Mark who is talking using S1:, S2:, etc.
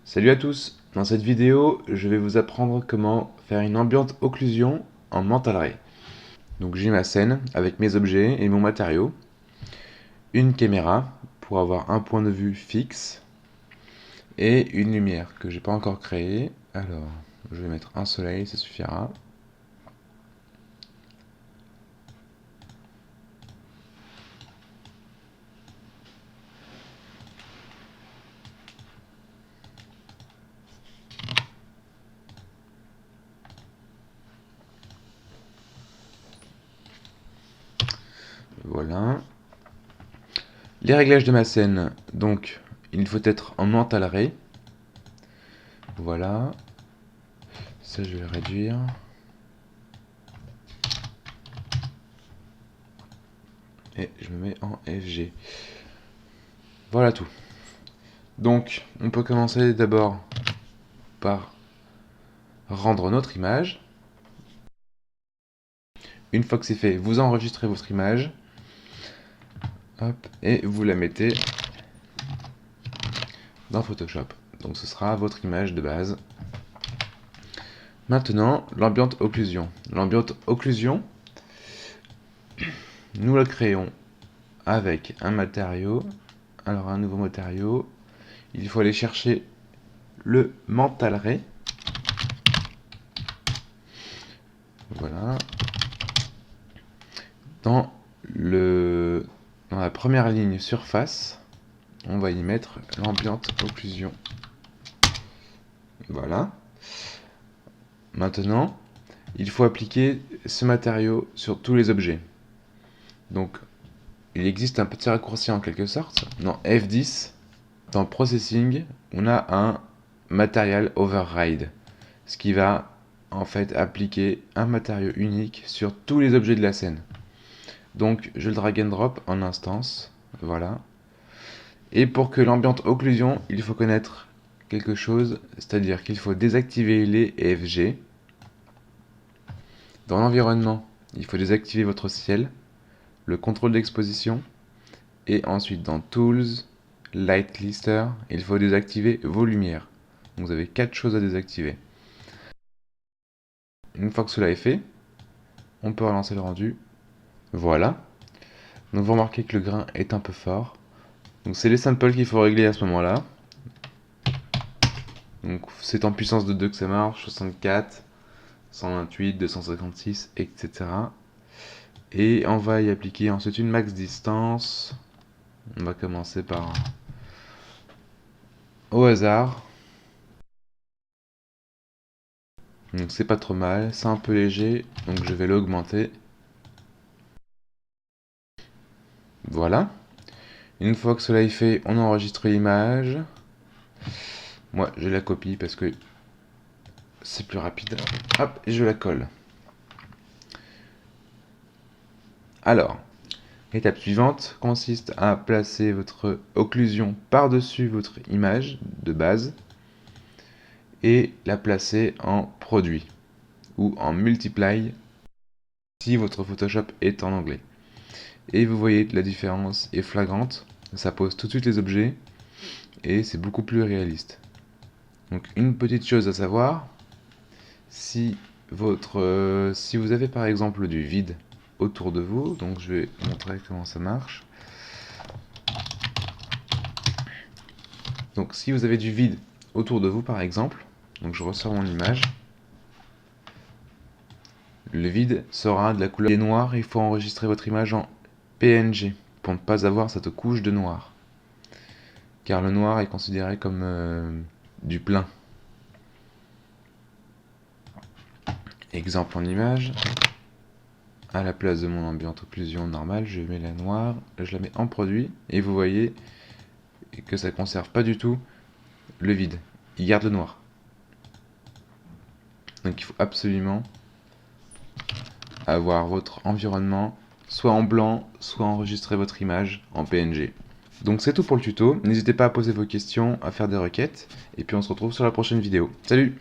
S1: Salut à tous! Dans cette vidéo, je vais vous apprendre comment faire une ambiante occlusion en Mental Ray. Donc j'ai ma scène avec mes objets et mon matériau, une caméra pour avoir un point de vue fixe et une lumière que j'ai pas encore créée. Alors, je vais mettre un soleil, ça suffira. Voilà. Les réglages de ma scène, donc il faut être en Mental Ray. Voilà. Ça je vais réduire. Et je me mets en FG. Voilà tout. Donc, on peut commencer d'abord par rendre notre image. Une fois que c'est fait, vous enregistrez votre image. Hop, et vous la mettez dans Photoshop. Donc ce sera votre image de base. Maintenant, l'ambiante occlusion. L'ambiante occlusion, nous la créons avec un matériau. Alors un nouveau matériau. Il faut aller chercher le Mental Ray. Voilà. Dans la première ligne surface, on va y mettre l'ambiante occlusion. Voilà. Maintenant, il faut appliquer ce matériau sur tous les objets. Donc, il existe un petit raccourci en quelque sorte. Dans F10, dans Processing, on a un Material Override, ce qui va en fait appliquer un matériau unique sur tous les objets de la scène. Donc, je le drag and drop en instance, voilà. Et pour que l'ambiante occlusion, il faut connaître quelque chose, c'est-à-dire qu'il faut désactiver les EFG. Dans l'environnement, il faut désactiver votre ciel, le contrôle d'exposition, et ensuite dans Tools, Light Lister, il faut désactiver vos lumières. Donc vous avez 4 choses à désactiver. Une fois que cela est fait, on peut relancer le rendu. Voilà. Donc vous remarquez que le grain est un peu fort. Donc c'est les samples qu'il faut régler à ce moment-là. Donc c'est en puissance de 2 que ça marche, 64, 128, 256, etc. Et on va y appliquer ensuite une max distance. On va commencer par au hasard. Donc c'est pas trop mal, c'est un peu léger, donc je vais l'augmenter. Voilà. Une fois que cela est fait, on enregistre l'image. Moi, je la copie parce que c'est plus rapide. Hop, et je la colle. Alors, l'étape suivante consiste à placer votre occlusion par-dessus votre image de base et la placer en produit ou en multiply si votre Photoshop est en anglais. Et vous voyez que la différence est flagrante, ça pose tout de suite les objets et c'est beaucoup plus réaliste. Donc une petite chose à savoir, si vous avez par exemple du vide autour de vous, donc je vais montrer comment ça marche. Donc si vous avez du vide autour de vous par exemple, donc je ressors mon image, le vide sera de la couleur noire, il faut enregistrer votre image en PNG pour ne pas avoir cette couche de noir. Car le noir est considéré comme du plein. Exemple en image. À la place de mon ambiante occlusion normale, je mets la noire, je la mets en produit, et vous voyez que ça ne conserve pas du tout le vide. Il garde le noir. Donc il faut absolument avoir votre environnement soit en blanc, soit enregistrer votre image en PNG. Donc c'est tout pour le tuto, n'hésitez pas à poser vos questions, à faire des requêtes, et puis on se retrouve sur la prochaine vidéo. Salut!